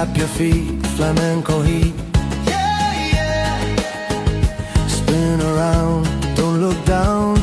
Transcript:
tap your feet, flamenco heat. Yeah, yeah. Spin around, don't look down.